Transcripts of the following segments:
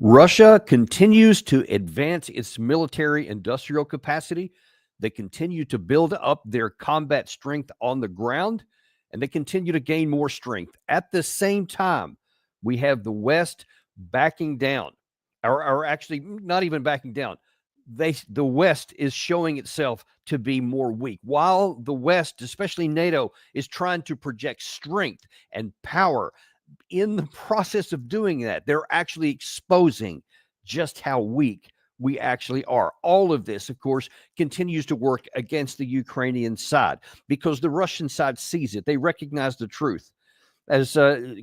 Russia continues to advance its military industrial capacity. They continue to build up their combat strength on the ground, and they continue to gain more strength. At the same time, we have the West backing down, or actually not even backing down. The West is showing itself to be more weak, while the West, especially NATO, is trying to project strength and power. In the process of doing that, they're actually exposing just how weak we actually are. All of this, of course, continues to work against the Ukrainian side because the Russian side sees it. They recognize the truth. As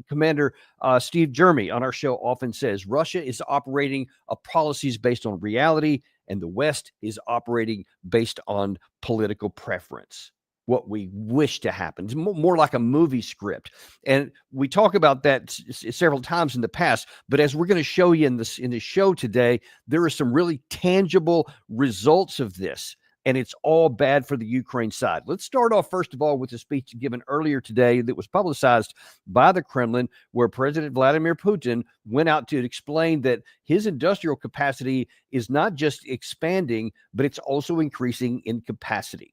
Commander Steve Jeremy on our show often says, Russia is operating policies based on reality, and the West is operating based on political preference, what we wish to happen. It's more like a movie script. And we talk about that several times in the past, but as we're going to show you in this show today, there are some really tangible results of this, and it's all bad for the Ukraine side. Let's start off, first of all, with a speech given earlier today that was publicized by the Kremlin, where President Vladimir Putin went out to explain that his industrial capacity is not just expanding, but it's also increasing in capacity.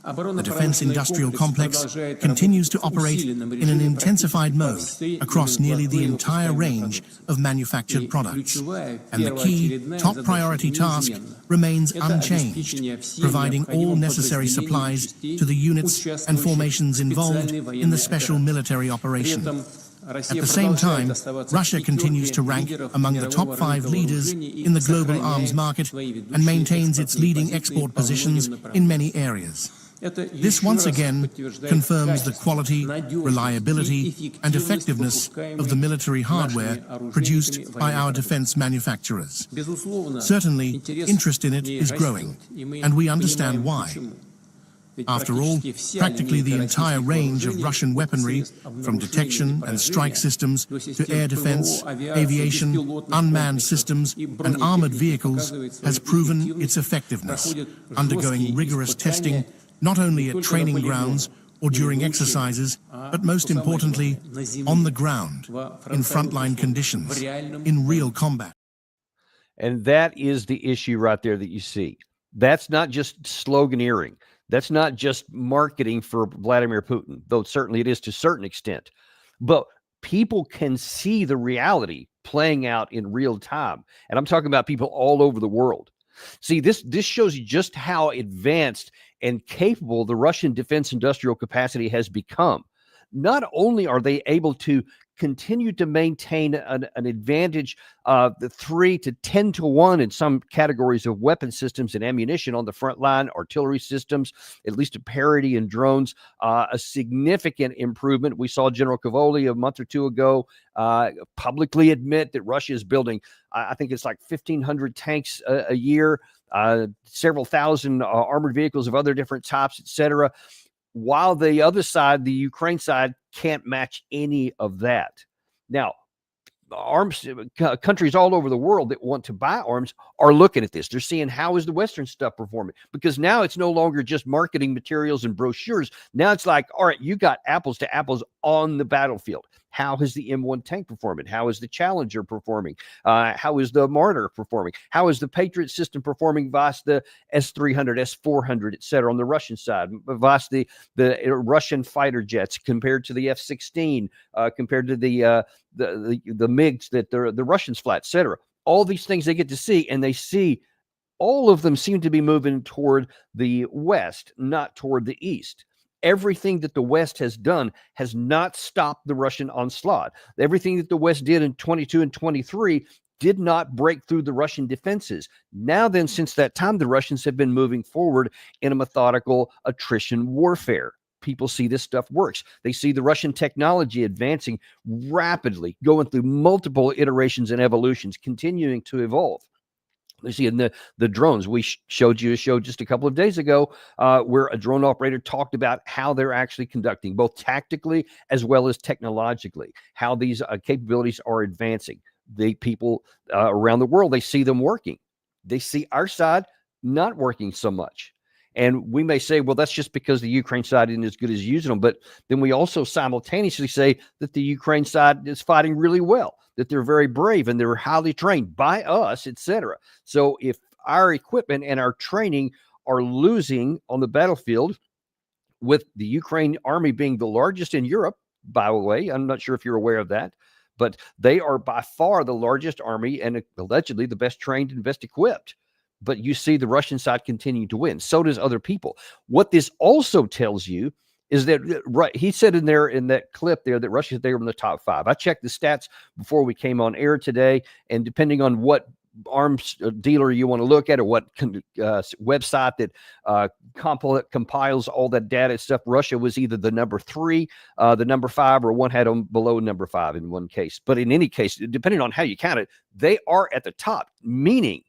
The defense industrial complex continues to operate in an intensified mode across nearly the entire range of manufactured products. And the key, top priority task remains unchanged, providing all necessary supplies to the units and formations involved in the special military operation. At the same time, Russia continues to rank among the top 5 leaders in the global arms market and maintains its leading export positions in many areas. This once again confirms the quality, reliability, and effectiveness of the military hardware produced by our defense manufacturers. Certainly, interest in it is growing, and we understand why. After all, practically the entire range of Russian weaponry, from detection and strike systems to air defense, aviation, unmanned systems, and armored vehicles, has proven its effectiveness, undergoing rigorous testing not only at training grounds or during exercises, but most importantly, on the ground, in frontline conditions, in real combat. And that is the issue right there that you see. That's not just sloganeering. That's not just marketing for Vladimir Putin, though certainly it is to a certain extent. But people can see the reality playing out in real time. And I'm talking about people all over the world. See, this shows you just how advanced and capable the Russian defense industrial capacity has become. Not only are they able to continue to maintain an advantage of the 3 to 10 to 1 in some categories of weapon systems and ammunition on the front line, artillery systems, at least a parity in drones, a significant improvement. We saw General Cavoli a month or two ago publicly admit that Russia is building, I think it's like 1,500 tanks a year, several thousand armored vehicles of other different types, etc., while the other side, the Ukraine side, can't match any of that. Now, arms countries all over the world that want to buy arms are looking at this. They're seeing, how is the Western stuff performing? Because now it's no longer just marketing materials and brochures. Now it's like, all right, you got apples to apples on the battlefield. How is the M1 tank performing? How is the Challenger performing? How is the Marder performing? How is the Patriot system performing vice the S-300, S-400, et cetera, on the Russian side, vice the Russian fighter jets compared to the F-16, compared to the MiGs that the Russians fly, et cetera. All these things they get to see, and they see all of them seem to be moving toward the West, not toward the East. Everything that the West has done has not stopped the Russian onslaught. Everything that the West did in 22 and 23 did not break through the Russian defenses. Now then, since that time, the Russians have been moving forward in a methodical attrition warfare. People see this stuff works. They see the Russian technology advancing rapidly, going through multiple iterations and evolutions, continuing to evolve. You see in the drones, we showed you a show just a couple of days ago where a drone operator talked about how they're actually conducting, both tactically as well as technologically, how these capabilities are advancing. The people around the world, they see them working. They see our side not working so much. And we may say, well, that's just because the Ukraine side isn't as good as using them. But then we also simultaneously say that the Ukraine side is fighting really well, that they're very brave and they're highly trained by us, etc. So if our equipment and our training are losing on the battlefield, with the Ukraine army being the largest in Europe, by the way, I'm not sure if you're aware of that, but they are by far the largest army and allegedly the best trained and best equipped. But you see the Russian side continuing to win. So does other people. What this also tells you is that, right, he said in that clip there that Russia's there in the top 5. I checked the stats before we came on air today, and depending on what arms dealer you want to look at or what website that compiles all that data stuff, Russia was either the number 3, the number 5, or one had them below number 5 in one case. But in any case, depending on how you count it, they are at the top, meaning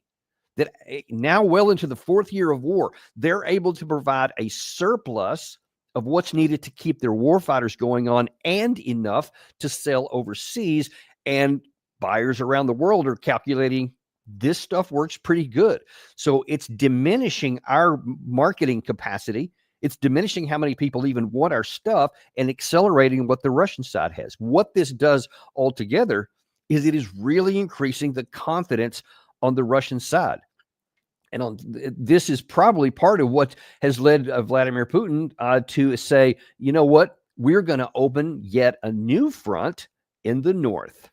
that now well into the 4th year of war, they're able to provide a surplus of what's needed to keep their war fighters going on and enough to sell overseas. And buyers around the world are calculating this stuff works pretty good. So it's diminishing our marketing capacity. It's diminishing how many people even want our stuff and accelerating what the Russian side has. What this does altogether is it is really increasing the confidence on the Russian side. And this is probably part of what has led Vladimir Putin to say, you know what, we're going to open yet a new front in the north.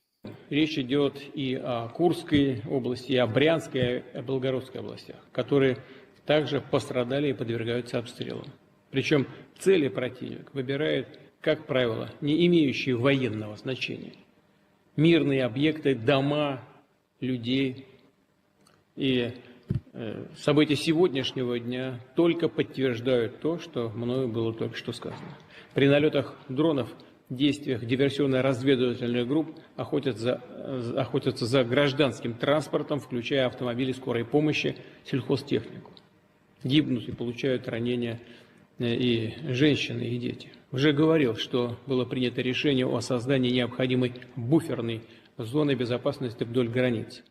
Речь идет и о Курской области, и о Брянской, и о Белгородской областях, которые также пострадали и подвергаются обстрелам. Причем цели противник выбирает, как правило, не имеющие военного значения. Мирные объекты, дома, людей. И события сегодняшнего дня только подтверждают то, что мною было только что сказано. При налетах дронов, действиях диверсионно-разведывательных групп охотятся за гражданским транспортом, включая автомобили скорой помощи, сельхозтехнику. Гибнут и получают ранения и женщины, и дети. Уже говорил, что было принято решение о создании необходимой буферной зоны безопасности вдоль границ.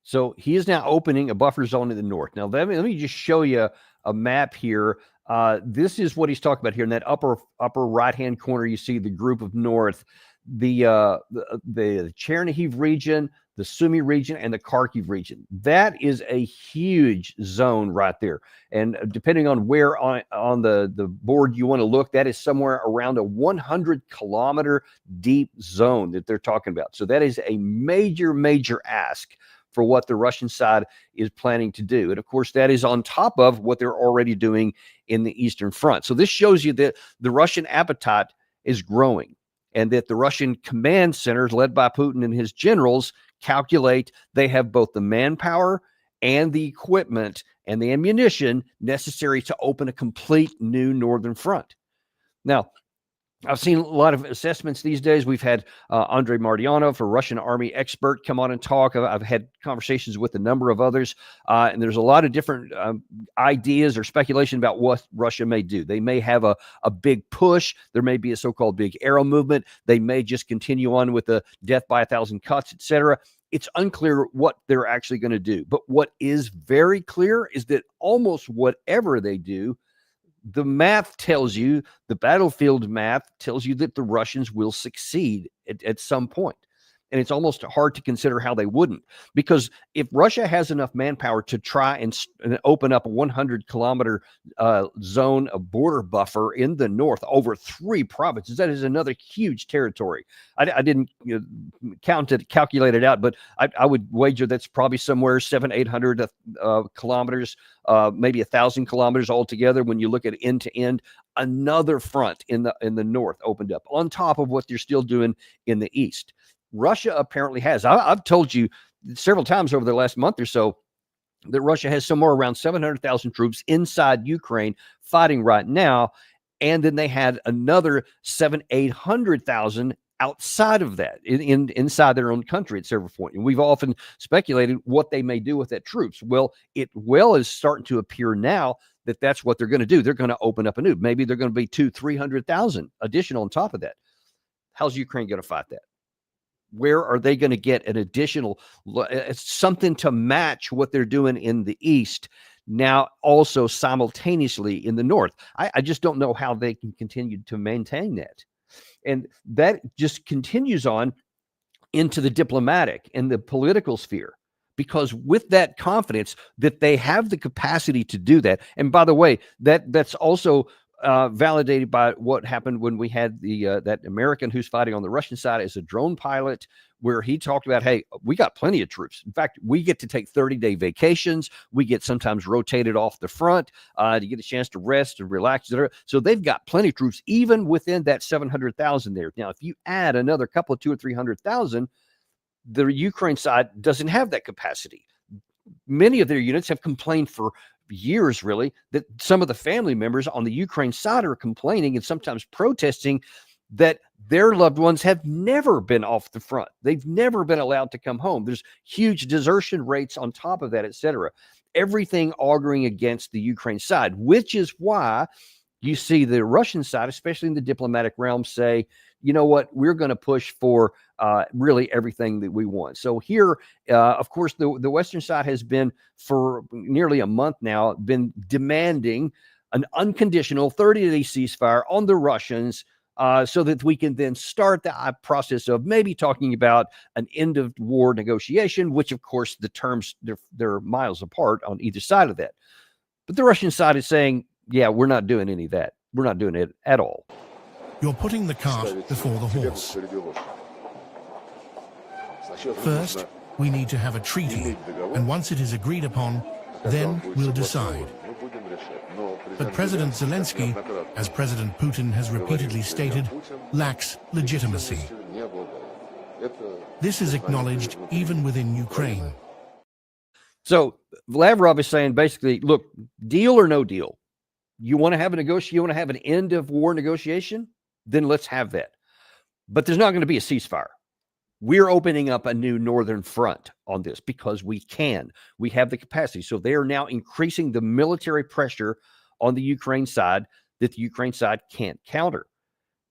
So he is now opening a buffer zone in the north. Now, let me just show you a map here. This is what he's talking about here. In that upper right-hand corner, you see the group of north, the Chernihiv region, the Sumy region, and the Kharkiv region. That is a huge zone right there. And depending on where on the board you want to look, that is somewhere around a 100-kilometer deep zone that they're talking about. So that is a major, major ask for what the Russian side is planning to do. And of course, that is on top of what they're already doing in the Eastern Front. So this shows you that the Russian appetite is growing and that the Russian command centers led by Putin and his generals calculate they have both the manpower and the equipment and the ammunition necessary to open a complete new northern front. Now, I've seen a lot of assessments these days. We've had Andrei Martyanov, a Russian army expert, come on and talk. I've had conversations with a number of others, and there's a lot of different ideas or speculation about what Russia may do. They may have a big push. There may be a so-called big arrow movement. They may just continue on with the death by 1,000 cuts, etc. It's unclear what they're actually going to do. But what is very clear is that almost whatever they do, the math tells you, the battlefield math tells you that the Russians will succeed at some point. And it's almost hard to consider how they wouldn't, because if Russia has enough manpower to try and open up a 100-kilometer zone of border buffer in the north over 3 provinces, that is another huge territory. I didn't calculate it out, but I would wager that's probably somewhere 700-800 kilometers, maybe 1,000 kilometers altogether. When you look at end to end, another front in the north opened up on top of what you're still doing in the east. Russia apparently has. I've told you several times over the last month or so that Russia has somewhere around 700,000 troops inside Ukraine fighting right now. And then they had another 700,000-800,000 outside of that, inside their own country at several points. And we've often speculated what they may do with that troops. Well, it is starting to appear now that that's what they're going to do. They're going to open up anew. Maybe they're going to be 200,000-300,000 additional on top of that. How's Ukraine going to fight that? Where are they going to get an additional something to match what they're doing in the east? now also simultaneously in the north. I just don't know how they can continue to maintain that. And that just continues on into the diplomatic and the political sphere, because with that confidence that they have the capacity to do that. And by the way, that's also validated by what happened when we had the that American who's fighting on the Russian side as a drone pilot, where he talked about, hey, we got plenty of troops. In fact, we get to take 30-day vacations. We get sometimes rotated off the front to get a chance to rest and relax. So they've got plenty of troops, even within that 700,000 there. Now, if you add another couple of 200,000 or 300,000, the Ukraine side doesn't have that capacity. Many of their units have complained for years, really, that some of the family members on the Ukraine side are complaining and sometimes protesting that their loved ones have never been off the front. They've never been allowed to come home. There's huge desertion rates on top of that, et cetera. Everything auguring against the Ukraine side, which is why you see the Russian side, especially in the diplomatic realm, say, you know what, we're going to push for really everything that we want. So here, of course, the Western side has been for nearly a month now, been demanding an unconditional 30-day ceasefire on the Russians, so that we can then start the process of maybe talking about an end of war negotiation, which of course the terms, they're miles apart on either side of that. But the Russian side is saying, yeah, we're not doing any of that. We're not doing it at all. You're putting the cart before the horse. First, we need to have a treaty, and once it is agreed upon, then we'll decide. But President Zelensky, as President Putin has repeatedly stated, lacks legitimacy. This is acknowledged even within Ukraine. So Lavrov is saying basically, look, deal or no deal. You want to have a negotiation, you want to have an end of war negotiation? Then let's have that. But there's not going to be a ceasefire. We're opening up a new northern front on this because we can. We have the capacity. So they are now increasing the military pressure on the Ukraine side that the Ukraine side can't counter.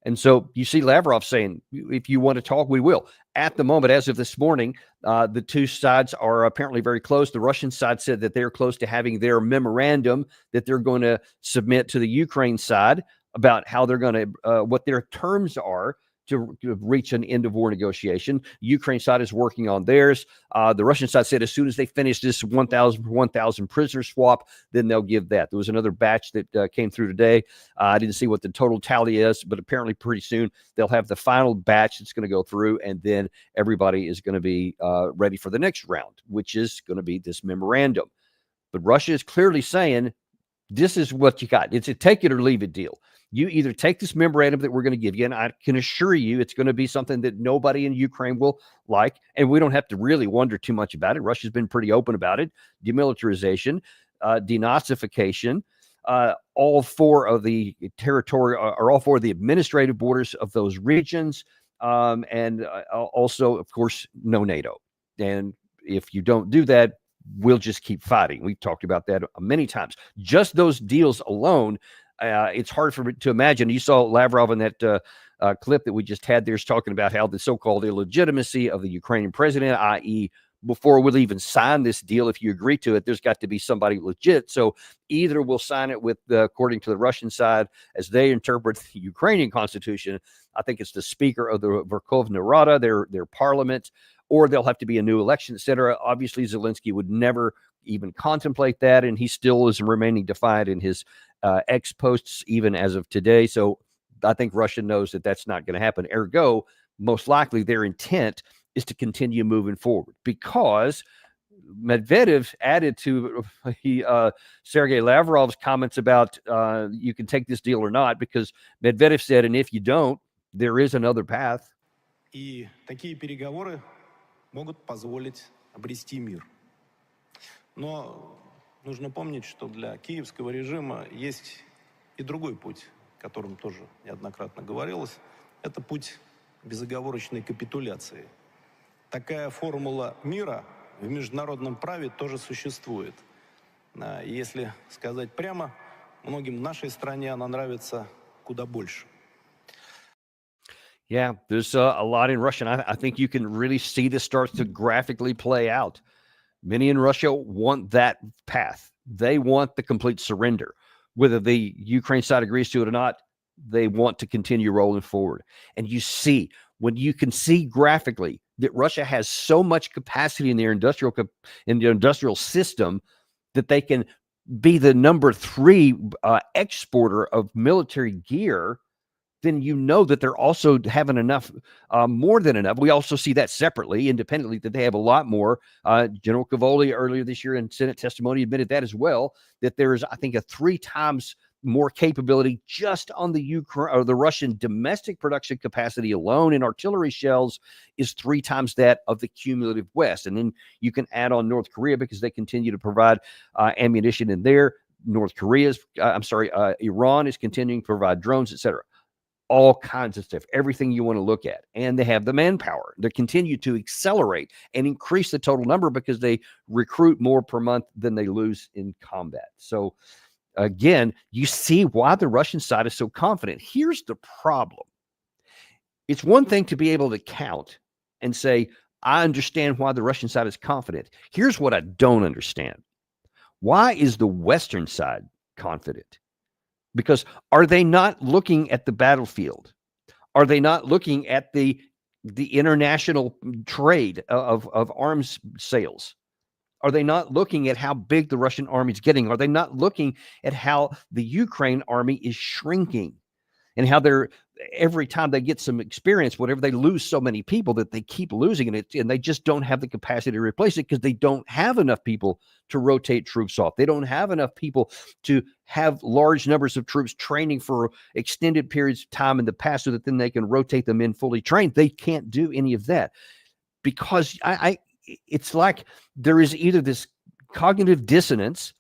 And so you see Lavrov saying, if you want to talk, we will. At the moment, as of this morning, the two sides are apparently very close. The Russian side said that they're close to having their memorandum that they're going to submit to the Ukraine side about how they're going to, what their terms are to reach an end of war negotiation. The Ukraine side is working on theirs. The Russian side said as soon as they finish this 1,000 prisoner swap, then they'll give that. There was another batch that came through today. I didn't see what the total tally is, but apparently pretty soon they'll have the final batch that's going to go through, and then everybody is going to be ready for the next round, which is going to be this memorandum. But Russia is clearly saying, this is what you got. It's a take it or leave it deal. You either take this memorandum that we're going to give you, and I can assure you it's going to be something that nobody in Ukraine will like, and we don't have to really wonder too much about it. Russia's been pretty open about it. Demilitarization, denazification, all four of the territory, or all four of the administrative borders of those regions, and also, of course, no NATO. And if you don't do that, we'll just keep fighting. We've talked about that many times. Just those deals alone, it's hard for me to imagine. You saw Lavrov in that clip that we just had there, is talking about how the so-called illegitimacy of the Ukrainian president, i.e., before we'll even sign this deal, if you agree to it, there's got to be somebody legit. So either we'll sign it with, according to the Russian side, as they interpret the Ukrainian constitution, I think it's the speaker of the Verkhovna Rada, their parliament, or there'll have to be a new election, et cetera. Obviously, Zelensky would never even contemplate that, and he still is remaining defiant in his X posts even as of today. So I think Russia knows that that's not going to happen. Ergo, most likely their intent is to continue moving forward, because Medvedev added to Sergei Lavrov's comments about you can take this deal or not, because Medvedev said, and if you don't, there is another path. И такие переговоры могут позволить обрести мир. Но нужно помнить, что для киевского режима есть и другой путь, о котором тоже неоднократно говорилось. Это путь безоговорочной капитуляции. Такая формула мира в международном праве тоже существует. Если сказать прямо, многим в нашей стране она нравится куда больше. Yeah, there's a lot in Russian. I think you can really see this starts to graphically play out. Many in Russia want that path. They want the complete surrender. Whether the Ukraine side agrees to it or not, they want to continue rolling forward. And you see, when you can see graphically that Russia has so much capacity in their industrial system that they can be the number 3 exporter of military gear, then you know that they're also having enough, more than enough. We also see that separately, independently, that they have a lot more. General Cavoli earlier this year in Senate testimony admitted that as well, that there is, I think, a 3 times more capability just on the Ukraine or the Russian domestic production capacity alone in artillery shells is 3 times that of the cumulative West. And then you can add on North Korea because they continue to provide ammunition in there. Iran is continuing to provide drones, etc. All kinds of stuff, everything you want to look at. And they have the manpower. They continue to accelerate and increase the total number because they recruit more per month than they lose in combat. So again, you see why the Russian side is so confident. Here's the problem. It's one thing to be able to count and say, I understand why the Russian side is confident. Here's what I don't understand. Why is the Western side confident? Because are they not looking at the battlefield? Are they not looking at the international trade of arms sales? Are they not looking at how big the Russian army is getting? Are they not looking at how the Ukraine army is shrinking and how they're every time they get some experience, whatever, they lose so many people that they keep losing it, and they just don't have the capacity to replace it because they don't have enough people to rotate troops off. They don't have enough people to have large numbers of troops training for extended periods of time in the past so that then they can rotate them in fully trained. They can't do any of that because it's like there is either this cognitive dissonance,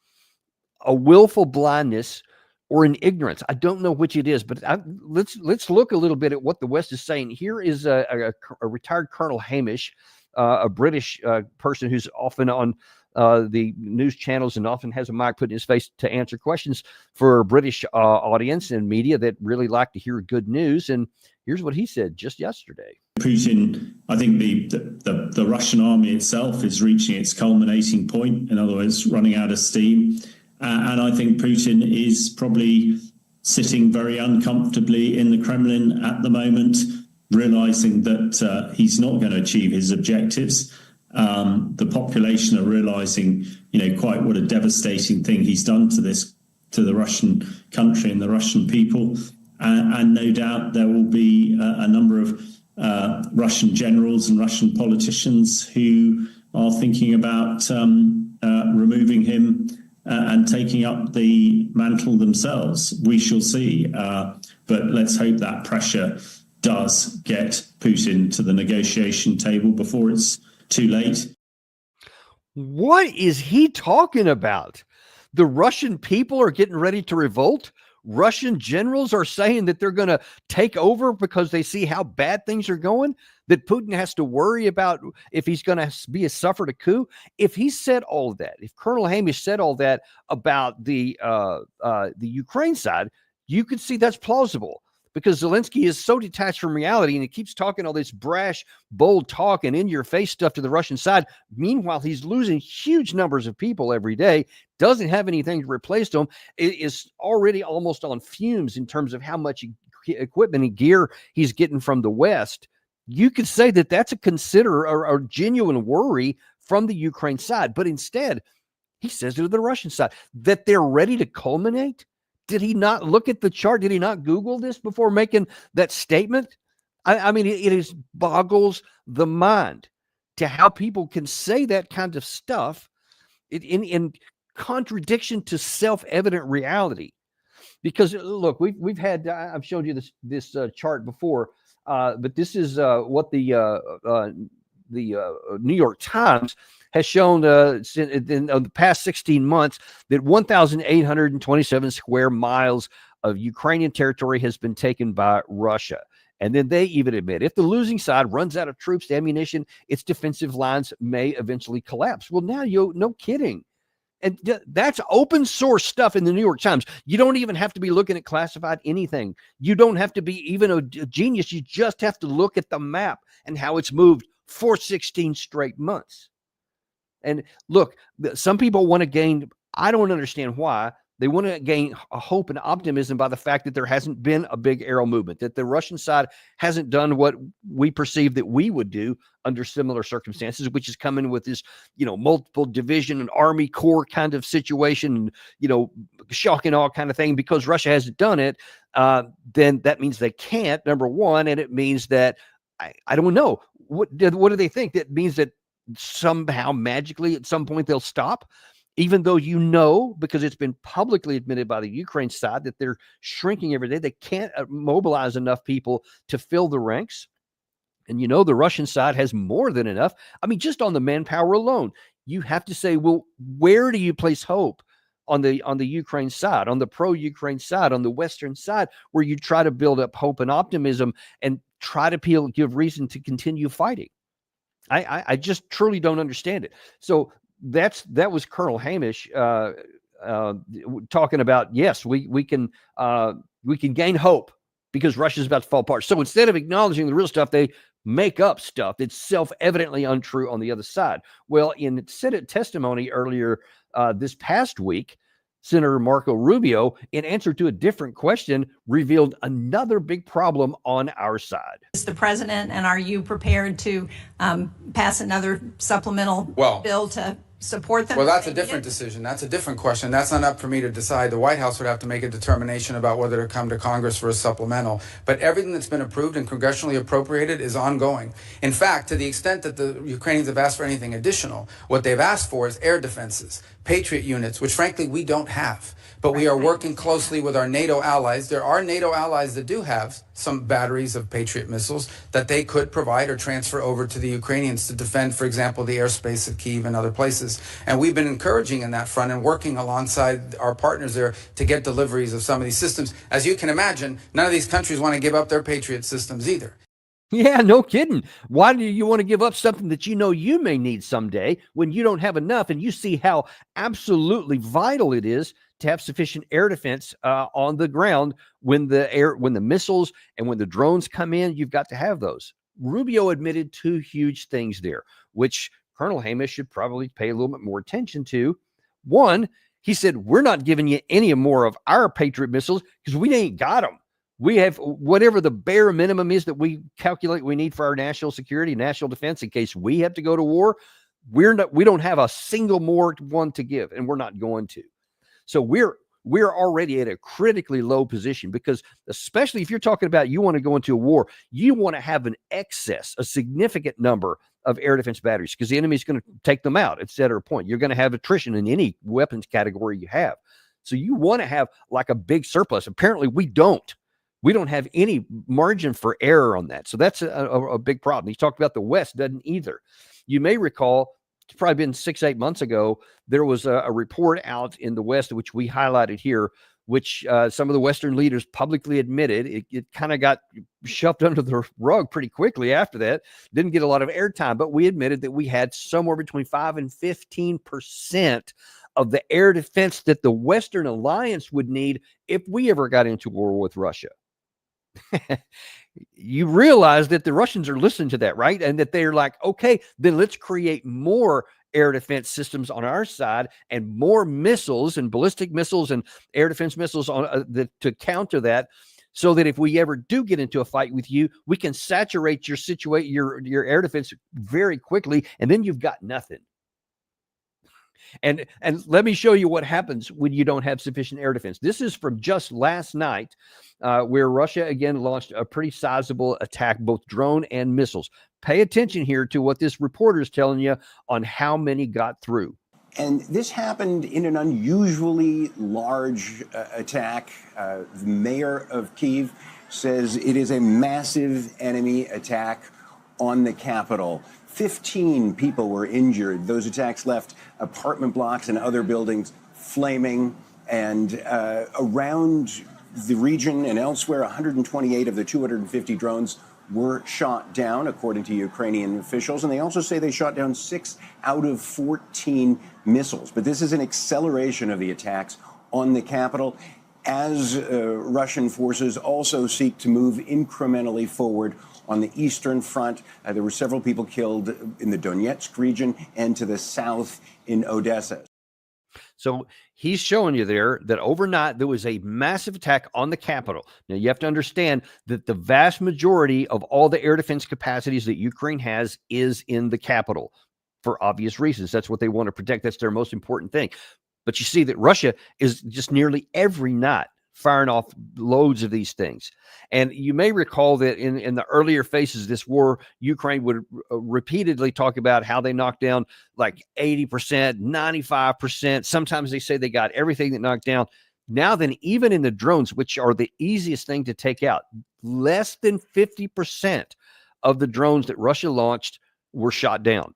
a willful blindness, or an ignorance. I don't know which it is, but let's look a little bit at what the West is saying. Here is a retired Colonel Hamish, a British person who's often on the news channels and often has a mic put in his face to answer questions for a British audience and media that really like to hear good news. And here's what he said just yesterday. Putin, I think the Russian army itself is reaching its culminating point, in other words, running out of steam. And I think Putin is probably sitting very uncomfortably in the Kremlin at the moment, realizing that he's not going to achieve his objectives. The population are realizing, quite what a devastating thing he's done to the Russian country and the Russian people. And no doubt there will be a number of Russian generals and Russian politicians who are thinking about removing him and taking up the mantle themselves. We shall see. But let's hope that pressure does get Putin to the negotiation table before it's too late. What is he talking about? The Russian people are getting ready to revolt. Russian generals are saying that they're going to take over because they see how bad things are going, that Putin has to worry about if he's going to suffer a coup. If he said all of that, if Colonel Hamish said all that about the Ukraine side, you could see that's plausible because Zelensky is so detached from reality and he keeps talking all this brash, bold talk and in-your-face stuff to the Russian side. Meanwhile, he's losing huge numbers of people every day, doesn't have anything to replace them, is already almost on fumes in terms of how much equipment and gear he's getting from the West. You could say that that's a genuine worry from the Ukraine side. But instead, he says to the Russian side that they're ready to culminate. Did he not look at the chart? Did he not Google this before making that statement? I mean, it boggles the mind to how people can say that kind of stuff in contradiction to self-evident reality. Because look, we've had, I've showed you this chart before, but this is what the New York Times has shown in the past 16 months that 1,827 square miles of Ukrainian territory has been taken by Russia. And then they even admit if the losing side runs out of troops, ammunition, its defensive lines may eventually collapse. Well, now no kidding. And that's open source stuff in the New York Times. You don't even have to be looking at classified anything. You don't have to be even a genius. You just have to look at the map and how it's moved for 16 straight months. And look, some people want to gain, I don't understand why, they want to gain a hope and optimism by the fact that there hasn't been a big aerial movement, that the Russian side hasn't done what we perceive that we would do under similar circumstances, which is coming with this, multiple division and army corps kind of situation, shock and awe kind of thing. Because Russia hasn't done it, then that means they can't, number one. And it means that, I don't know, what do they think? That means that somehow magically at some point they'll stop? Even though because it's been publicly admitted by the Ukraine side that they're shrinking every day, they can't mobilize enough people to fill the ranks. And the Russian side has more than enough. I mean, just on the manpower alone, you have to say, well, where do you place hope on the Ukraine side, on the pro-Ukraine side, on the Western side, where you try to build up hope and optimism and try to give reason to continue fighting? I just truly don't understand it. So that was Colonel Hamish talking about, yes, we can gain hope because Russia's about to fall apart. So instead of acknowledging the real stuff, they make up stuff that's self-evidently untrue on the other side. Well, in Senate testimony earlier this past week, Senator Marco Rubio, in answer to a different question, revealed another big problem on our side. Is the president, and are you prepared to pass another supplemental bill to support them? Well, that's a different decision. That's a different question. That's not up for me to decide. The White House would have to make a determination about whether to come to Congress for a supplemental. But everything that's been approved and congressionally appropriated is ongoing. In fact, to the extent that the Ukrainians have asked for anything additional, what they've asked for is air defenses, Patriot units, which frankly we don't have. But we are working closely with our NATO allies. There are NATO allies that do have some batteries of Patriot missiles that they could provide or transfer over to the Ukrainians to defend, for example, the airspace of Kyiv and other places. And we've been encouraging in that front and working alongside our partners there to get deliveries of some of these systems. As you can imagine, none of these countries want to give up their Patriot systems either. Yeah, no kidding. Why do you want to give up something that you may need someday when you don't have enough, and you see how absolutely vital it is to have sufficient air defense on the ground when the missiles and when the drones come in? You've got to have those. Rubio admitted two huge things there, which Colonel Hamish should probably pay a little bit more attention to. One, he said, we're not giving you any more of our Patriot missiles because we ain't got them. We have whatever the bare minimum is that we calculate we need for our national security, national defense in case we have to go to war. We don't have a single more one to give, and we're not going to. So we're already at a critically low position, because especially if you're talking about you want to go into a war, you want to have an excess, a significant number of air defense batteries, because the enemy is going to take them out, et cetera. Point. You're going to have attrition in any weapons category you have. So you want to have like a big surplus. Apparently we don't. We don't have any margin for error on that. So that's a big problem. He talked about the West doesn't either. You may recall, it's probably been 6-8 months ago, there was a report out in the West, which we highlighted here, which some of the Western leaders publicly admitted. It kind of got shoved under the rug pretty quickly after that. Didn't get a lot of airtime, but we admitted that we had somewhere between 5 and 15% of the air defense that the Western alliance would need if we ever got into war with Russia. You realize that the Russians are listening to that, right? And that they're like, okay, then let's create more air defense systems on our side and more missiles and ballistic missiles and air defense missiles on to counter that, so that if we ever do get into a fight with you, we can saturate your air defense very quickly, and then you've got nothing. And let me show you what happens when you don't have sufficient air defense. This is from just last night, where Russia again launched a pretty sizable attack, both drone and missiles. Pay attention here to what this reporter is telling you on how many got through. And this happened in an unusually large attack. The mayor of Kyiv says it is a massive enemy attack on the capital. 15 people were injured. Those attacks left apartment blocks and other buildings flaming. And around the region and elsewhere, 128 of the 250 drones were shot down, according to Ukrainian officials. And they also say they shot down 6 out of 14 missiles. But this is an acceleration of the attacks on the capital. as Russian forces also seek to move incrementally forward on the Eastern Front. There were several people killed in the Donetsk region and to the south in Odessa. So he's showing you there that overnight there was a massive attack on the capital. Now you have to understand that the vast majority of all the air defense capacities that Ukraine has is in the capital for obvious reasons. That's what they want to protect. That's their most important thing. But you see that Russia is just nearly every night firing off loads of these things. And you may recall that in the earlier phases of this war, Ukraine would repeatedly talk about how they knocked down like 80%, 95%. Sometimes they say they got everything that knocked down. Now then, even in the drones, which are the easiest thing to take out, less than 50% of the drones that Russia launched were shot down.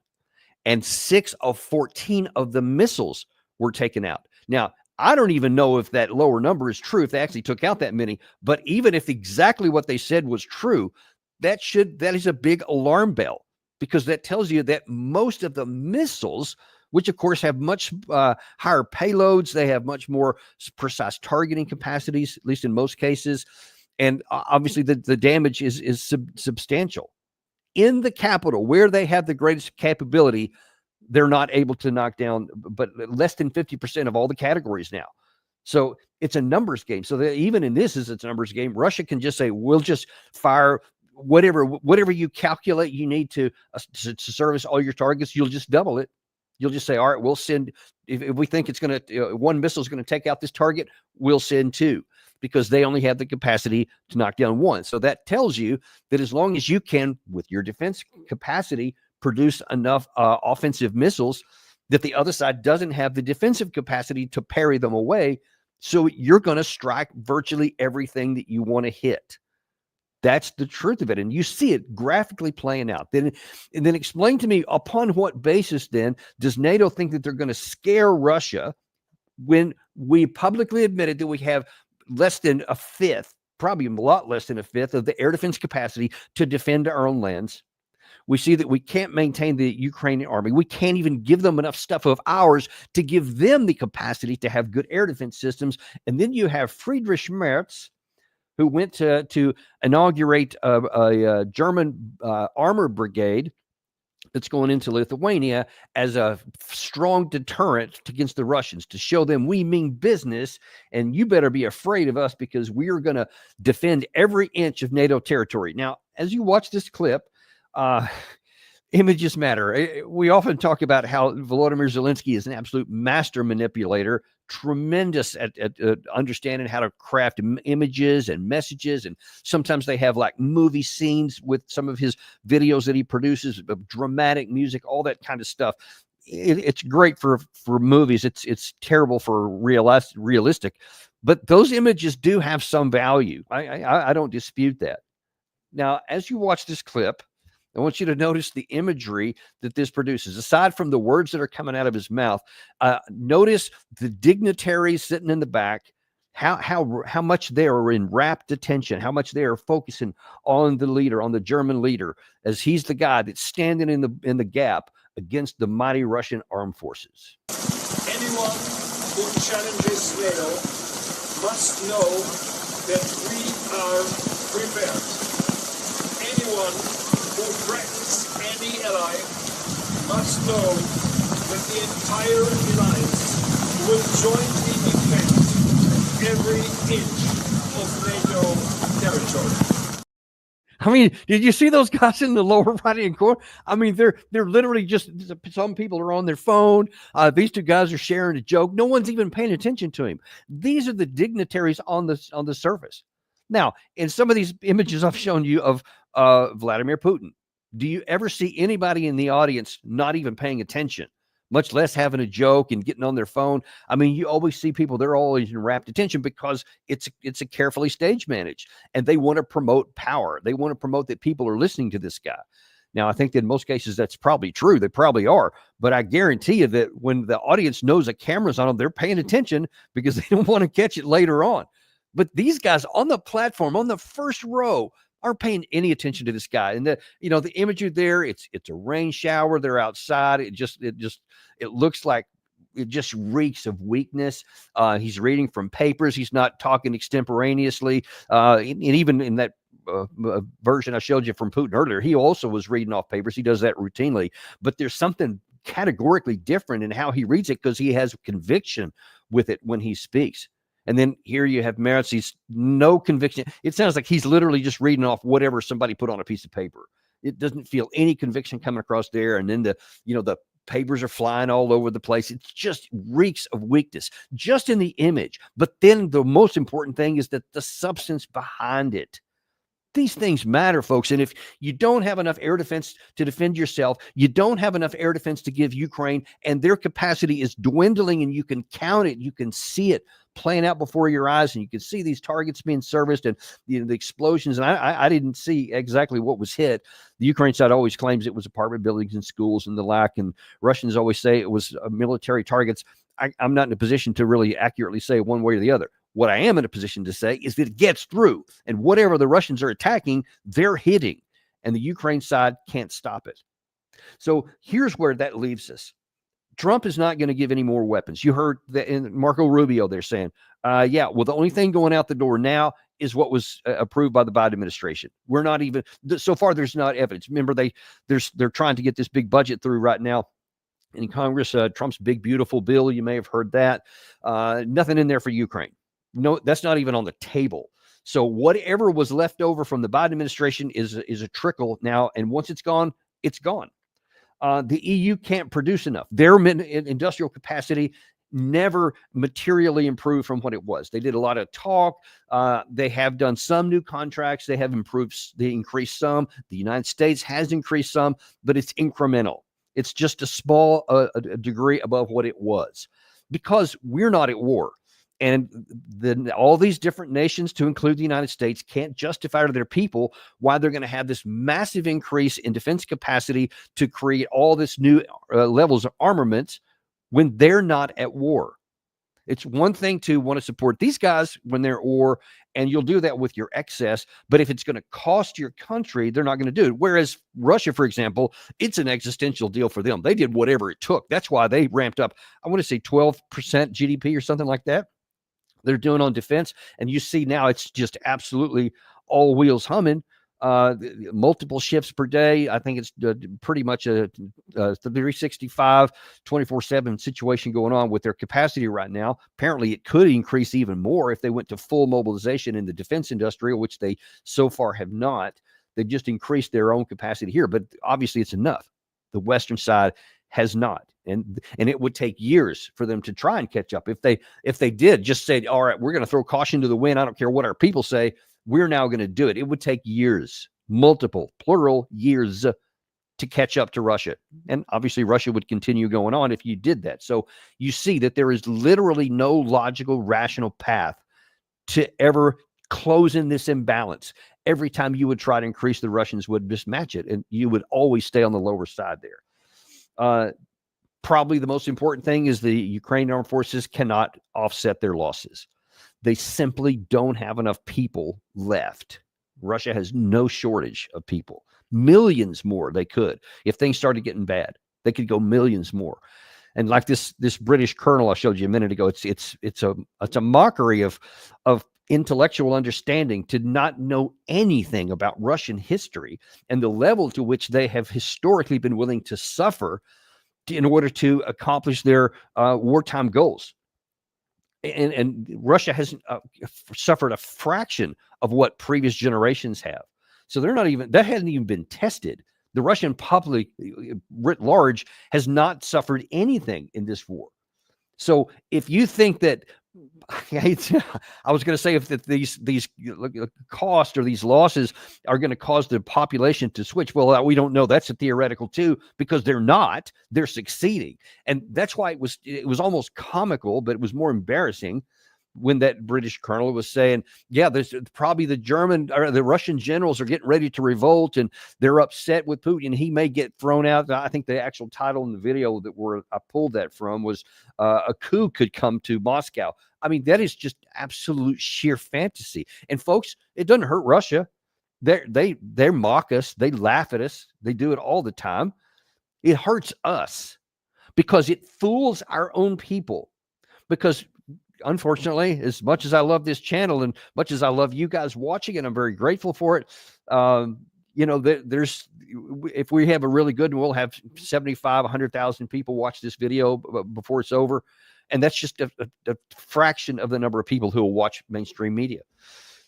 And 6 of 14 of the missiles were taken out. Now, I don't even know if that lower number is true, if they actually took out that many, but even if exactly what they said was true, that is a big alarm bell, because that tells you that most of the missiles, which of course have much higher payloads, they have much more precise targeting capacities, at least in most cases, and obviously the damage is substantial. In the capital, where they have the greatest capability, they're not able to knock down, but less than 50% of all the categories now. So it's a numbers game. So that even in this is it's a numbers game. Russia can just say, we'll just fire whatever you calculate you need to service all your targets. You'll just double it. You'll just say, all right, we'll send, if we think it's going to, one missile is going to take out this target, we'll send 2, because they only have the capacity to knock down 1. So that tells you that as long as you can, with your defense capacity, produce enough offensive missiles, that the other side doesn't have the defensive capacity to parry them away. So you're going to strike virtually everything that you want to hit. That's the truth of it. And you see it graphically playing out. And then explain to me, upon what basis then does NATO think that they're going to scare Russia when we publicly admitted that we have less than a fifth, probably a lot less than a fifth of the air defense capacity to defend our own lands? We see that we can't maintain the Ukrainian army. We can't even give them enough stuff of ours to give them the capacity to have good air defense systems. And then you have Friedrich Merz, who went to inaugurate a German armor brigade that's going into Lithuania as a strong deterrent against the Russians, to show them we mean business and you better be afraid of us because we are going to defend every inch of NATO territory. Now, as you watch this clip, images matter. We often talk about how Volodymyr Zelensky is an absolute master manipulator, tremendous at understanding how to craft images and messages. And sometimes they have like movie scenes with some of his videos that he produces, dramatic music, all that kind of stuff. It's great for movies. It's terrible for realistic, but those images do have some value. I don't dispute that. Now, as you watch this clip, I want you to notice the imagery that this produces. Aside from the words that are coming out of his mouth, notice the dignitaries sitting in the back, how much they are in rapt attention, how much they are focusing on the leader, on the German leader, as he's the guy that's standing in the gap against the mighty Russian armed forces. Anyone who challenges NATO must know that we are prepared. Anyone who threatens any ally must know that the entire alliance will jointly defend every inch of NATO territory. I mean, did you see those guys in the lower right-hand corner? I mean, they're literally just, some people are on their phone. These two guys are sharing a joke. No one's even paying attention to him. These are the dignitaries on the surface. Now, in some of these images I've shown you of Vladimir Putin, do you ever see anybody in the audience not even paying attention, much less having a joke and getting on their phone? I mean, you always see people, they're always in rapt attention because it's a carefully stage managed, and they want to promote power. They want to promote that people are listening to this guy. Now, I think that in most cases that's probably true. They probably are. But I guarantee you that when the audience knows a camera's on them, they're paying attention because they don't want to catch it later on. But these guys on the platform, on the first row, aren't paying any attention to this guy. And the imagery there, it's a rain shower. They're outside. It looks like it just reeks of weakness. He's reading from papers. He's not talking extemporaneously. And even in that version I showed you from Putin earlier, he also was reading off papers. He does that routinely. But there's something categorically different in how he reads it, because he has conviction with it when he speaks. And then here you have Meretz. He's no conviction. It sounds like he's literally just reading off whatever somebody put on a piece of paper. It doesn't feel any conviction coming across there. And then the papers are flying all over the place. It just reeks of weakness just in the image. But then the most important thing is that the substance behind it. These things matter, folks. And if you don't have enough air defense to defend yourself, you don't have enough air defense to give Ukraine, and their capacity is dwindling, and you can count it, you can see it playing out before your eyes, and you can see these targets being serviced and the explosions. And I didn't see exactly what was hit. The Ukraine side always claims it was apartment buildings and schools and the like, and Russians always say it was military targets. I'm not in a position to really accurately say one way or the other. What I am in a position to say is that it gets through, and whatever the Russians are attacking, they're hitting, and the Ukraine side can't stop it. So here's where that leaves us. Trump is not going to give any more weapons. You heard that in Marco Rubio, they're saying, the only thing going out the door now is what was approved by the Biden administration. We're not even, so far there's not evidence. Remember, they're trying to get this big budget through right now in Congress, Trump's big, beautiful bill. You may have heard that. Nothing in there for Ukraine. No, that's not even on the table. So whatever was left over from the Biden administration is a trickle now. And once it's gone, it's gone. The EU can't produce enough. Their industrial capacity never materially improved from what it was. They did a lot of talk. They have done some new contracts. They have improved. They increased some. The United States has increased some, but it's incremental. It's just a small degree above what it was, because we're not at war. And then all these different nations, to include the United States, can't justify to their people why they're going to have this massive increase in defense capacity to create all this new levels of armament when they're not at war. It's one thing to want to support these guys when they're at war, and you'll do that with your excess. But if it's going to cost your country, they're not going to do it. Whereas Russia, for example, it's an existential deal for them. They did whatever it took. That's why they ramped up, I want to say 12% GDP or something like that. They're doing on defense, and you see now it's just absolutely all wheels humming. Multiple shifts per day. I think it's pretty much a 365, 24/7 situation going on with their capacity right now. Apparently, it could increase even more if they went to full mobilization in the defense industry, which they so far have not. They've just increased their own capacity here, but obviously it's enough. The Western side has not. And it would take years for them to try and catch up. If they did just say, all right, we're going to throw caution to the wind, I don't care what our people say, we're now going to do it. It would take years, multiple, plural years, to catch up to Russia. And obviously Russia would continue going on if you did that. So you see that there is literally no logical, rational path to ever closing this imbalance. Every time you would try to increase, the Russians would mismatch it, and you would always stay on the lower side there. Probably the most important thing is the Ukrainian armed forces cannot offset their losses. They simply don't have enough people left. Russia has no shortage of people. Millions more they could. If things started getting bad, they could go millions more. And like this British colonel I showed you a minute ago, it's a mockery of intellectual understanding to not know anything about Russian history and the level to which they have historically been willing to suffer in order to accomplish their wartime goals. And Russia hasn't suffered a fraction of what previous generations have. So that hasn't even been tested. The Russian public writ large has not suffered anything in this war. So if you think that, I was going to say, if these costs or these losses are going to cause the population to switch, well, we don't know. That's a theoretical too, because they're not. They're succeeding, and that's why it was almost comical, but it was more embarrassing when that British colonel was saying, yeah, there's probably the Russian generals are getting ready to revolt, and they're upset with Putin. He may get thrown out. I think the actual title in the video I pulled that from was a coup could come to Moscow. I mean, that is just absolute sheer fantasy. And folks, it doesn't hurt Russia. They mock us. They laugh at us. They do it all the time. It hurts us because it fools our own people. Because unfortunately, as much as I love this channel and much as I love you guys watching it, I'm very grateful for it. You know, there's, if we have a really good one, we'll have 75, 100,000 people watch this video before it's over. And that's just a fraction of the number of people who will watch mainstream media,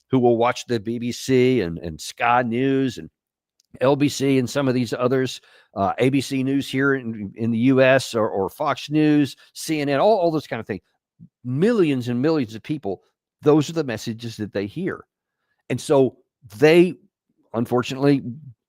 who will watch the BBC and Sky News and LBC and some of these others, ABC News here in the US, or Fox News, CNN, all those kind of things. Millions and millions of people, those are the messages that they hear. And so they unfortunately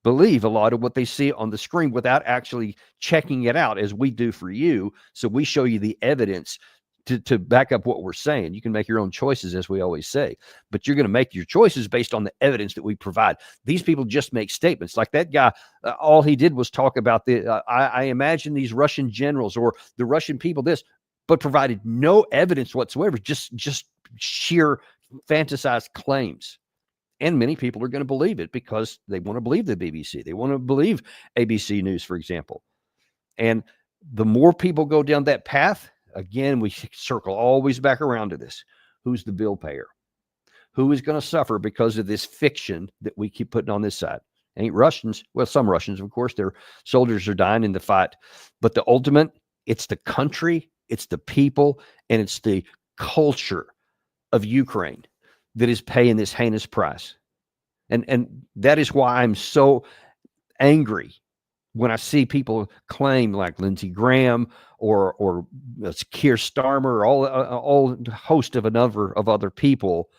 believe a lot of what they see on the screen without actually checking it out, as we do for you. So we show you the evidence to back up what we're saying. You can make your own choices, as we always say, but you're going to make your choices based on the evidence that we provide. These people just make statements like that guy. All he did was talk about I imagine these Russian generals or the Russian people, this, but provided no evidence whatsoever, just sheer fantasized claims. And many people are going to believe it because they want to believe the BBC. They want to believe ABC News, for example. And the more people go down that path, again, we circle always back around to this. Who's the bill payer? Who is going to suffer because of this fiction that we keep putting on this side? Ain't Russians. Well, some Russians, of course, their soldiers are dying in the fight. But the ultimate, it's the country, it's the people, and it's the culture of Ukraine that is paying this heinous price. And that is why I'm so angry when I see people claim, like Lindsey Graham or Keir Starmer, or all host of a number of other people,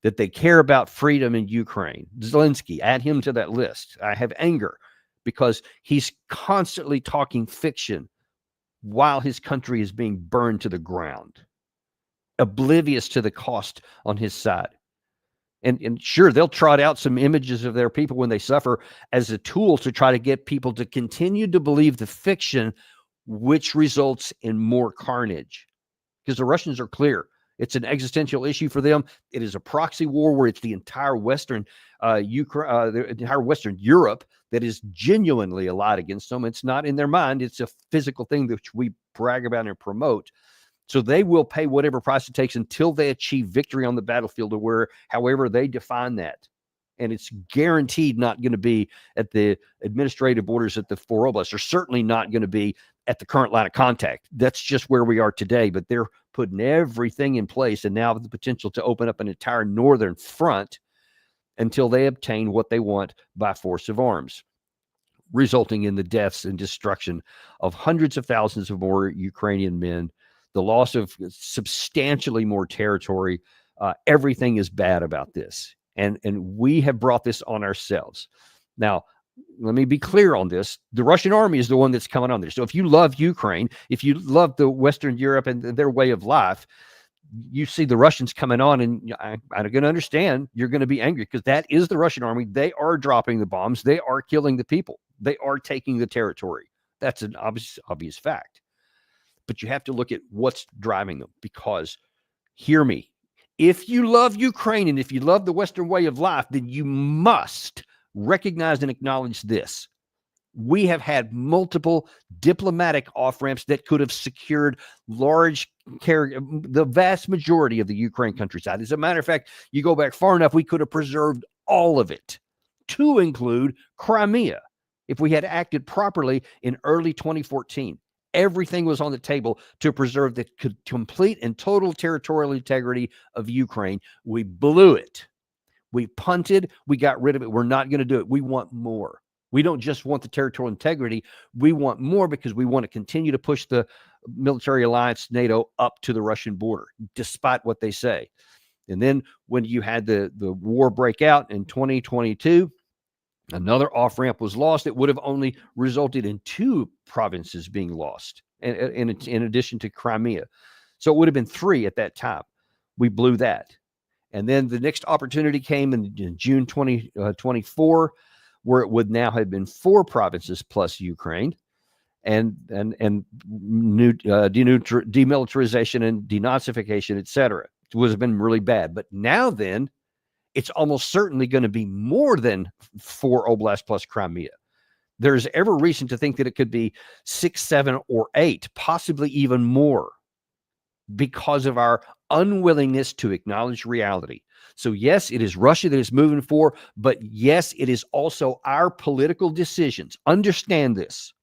that they care about freedom in Ukraine. Zelensky, add him to that list. I have anger because he's constantly talking fiction while his country is being burned to the ground, oblivious to the cost on his side. And sure, they'll trot out some images of their people when they suffer as a tool to try to get people to continue to believe the fiction, which results in more carnage. Because the Russians are clear. It's an existential issue for them. It is a proxy war where it's the entire Western the entire Western Europe that is genuinely allied against them. It's not in their mind. It's a physical thing that we brag about and promote. So they will pay whatever price it takes until they achieve victory on the battlefield, or however they define that. And it's guaranteed not going to be at the administrative borders at the four oblasts, or certainly not going to be at the current line of contact. That's just where we are today. But they're putting everything in place, and now the potential to open up an entire northern front until they obtain what they want by force of arms, resulting in the deaths and destruction of hundreds of thousands of more Ukrainian men, the loss of substantially more territory. Everything is bad about this. And we have brought this on ourselves. Now, let me be clear on this. The Russian army is the one that's coming on there. So if you love Ukraine, if you love the Western Europe and their way of life, you see the Russians coming on, and I'm going to understand you're going to be angry, because that is the Russian army. They are dropping the bombs. They are killing the people. They are taking the territory. That's an obvious fact. But you have to look at what's driving them, because, hear me, if you love Ukraine and if you love the Western way of life, then you must recognize and acknowledge this. We have had multiple diplomatic off-ramps that could have secured the vast majority of the Ukraine countryside. As a matter of fact, you go back far enough, we could have preserved all of it, to include Crimea, if we had acted properly in early 2014. Everything was on the table to preserve the complete and total territorial integrity of Ukraine. We blew it. We punted. We got rid of it. We're not going to do it. We want more. We don't just want the territorial integrity. We want more, because we want to continue to push the military alliance, NATO, up to the Russian border, despite what they say. And then when you had the war break out in 2022, another off-ramp was lost. It would have only resulted in 2 provinces being lost, in addition to Crimea. So it would have been 3 at that time. We blew that. And then the next opportunity came in June 2024, where it would now have been 4 provinces plus Ukraine, and demilitarization and denazification, etc. It would have been really bad. But now then, it's almost certainly going to be more than 4 oblasts plus Crimea. There's every reason to think that it could be 6, 7, or 8, possibly even more, because of our unwillingness to acknowledge reality. So yes, it is Russia that is moving forward, but yes, it is also our political decisions. Understand this.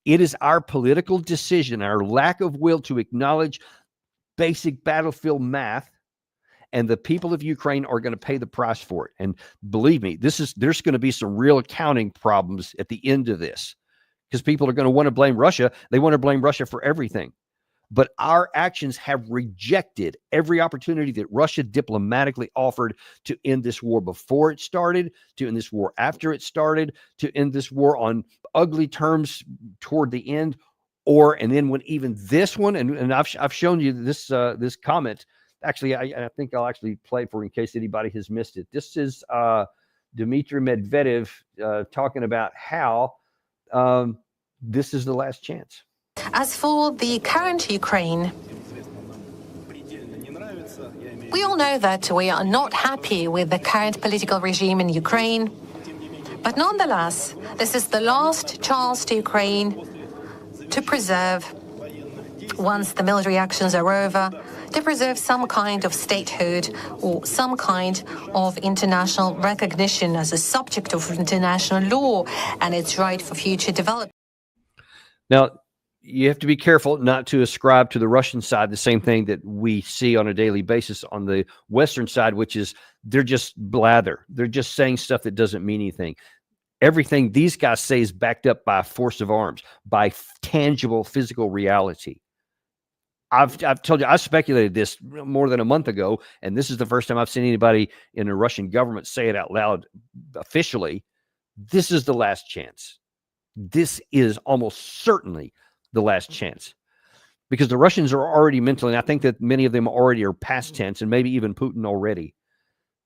It is our political decision, our lack of will to acknowledge basic battlefield math, and the people of Ukraine are going to pay the price for it. And believe me, there's going to be some real accounting problems at the end of this, because people are going to want to blame Russia. They want to blame Russia for everything. But our actions have rejected every opportunity that Russia diplomatically offered to end this war before it started, to end this war after it started, to end this war on ugly terms toward the end, and then when even this one, and I've shown you this this comment. Actually, I think I'll actually play it for you in case anybody has missed it. This is Dmitry Medvedev talking about how this is the last chance. As for the current Ukraine, we all know that we are not happy with the current political regime in Ukraine. But nonetheless, this is the last chance to Ukraine to preserve, once the military actions are over, to preserve some kind of statehood or some kind of international recognition as a subject of international law and its right for future development. Now, you have to be careful not to ascribe to the Russian side the same thing that we see on a daily basis on the Western side, which is they're just blather. They're just saying stuff that doesn't mean anything. Everything these guys say is backed up by force of arms, by tangible physical reality. I've told you, I speculated this more than a month ago, and this is the first time I've seen anybody in the Russian government say it out loud officially. This is the last chance. This is almost certainly the last chance, because the Russians are already mentally, and I think that many of them already are past tense, and maybe even Putin already,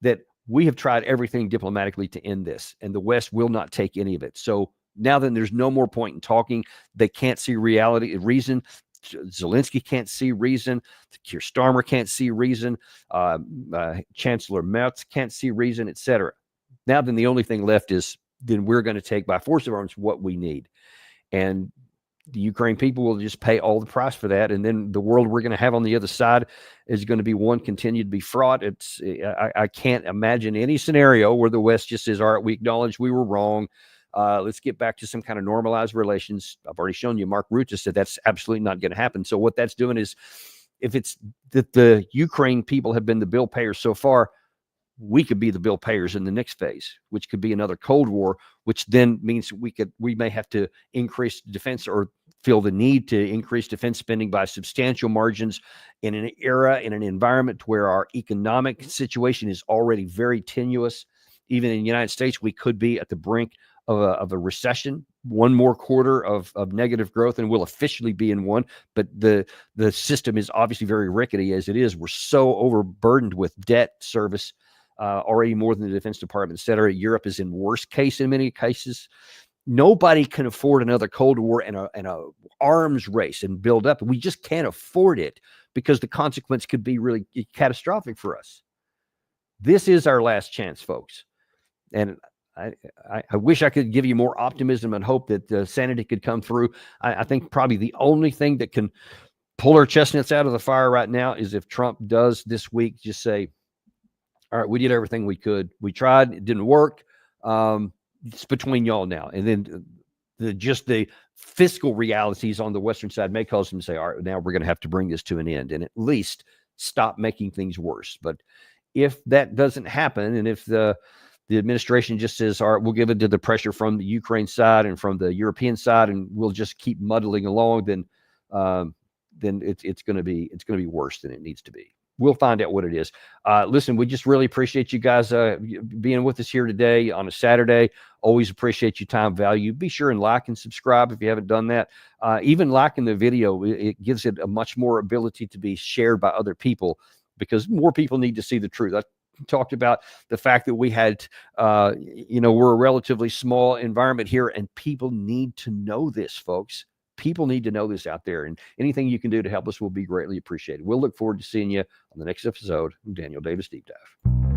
that we have tried everything diplomatically to end this, and the West will not take any of it. So now then there's no more point in talking. They can't see reality, reason. Zelensky can't see reason. Keir Starmer can't see reason. Chancellor Merz can't see reason, etc. Now then the only thing left is then we're going to take by force of arms what we need. And the Ukraine people will just pay all the price for that. And then the world we're going to have on the other side is going to be one continued to be fraught. I can't imagine any scenario where the West just says, all right, we acknowledge we were wrong. Let's get back to some kind of normalized relations. I've already shown you, Mark Rutte said that's absolutely not going to happen. So what that's doing is, if it's that the Ukraine people have been the bill payers so far, we could be the bill payers in the next phase, which could be another Cold War, which then means we may have to increase defense or feel the need to increase defense spending by substantial margins in an era, in an environment where our economic situation is already very tenuous. Even in the United States, we could be at the brink of a recession, one more quarter of negative growth, and we'll officially be in one. But the system is obviously very rickety as it is. We're so overburdened with debt service, already more than the Defense Department, et cetera. Europe is in worst case in many cases. Nobody can afford another Cold War and a arms race and build up. We just can't afford it, because the consequence could be really catastrophic for us. This is our last chance, folks. And I wish I could give you more optimism and hope that sanity could come through. I think probably the only thing that can pull our chestnuts out of the fire right now is if Trump does this week just say, all right, we did everything we could. We tried. It didn't work. It's between y'all now. And then the fiscal realities on the Western side may cause them to say, all right, now we're going to have to bring this to an end and at least stop making things worse. But if that doesn't happen, and if the administration just says, all right, we'll give it to the pressure from the Ukraine side and from the European side, and we'll just keep muddling along, then it's going to be worse than it needs to be. We'll find out what it is. Listen, we just really appreciate you guys being with us here today on a Saturday. Always appreciate your time value. Be sure and like and subscribe if you haven't done that. Even liking the video, it gives it a much more ability to be shared by other people, because more people need to see the truth. I talked about the fact that we had, we're a relatively small environment here, and people need to know this, folks. People need to know this out there, and anything you can do to help us will be greatly appreciated. We'll look forward to seeing you on the next episode of Daniel Davis Deep Dive.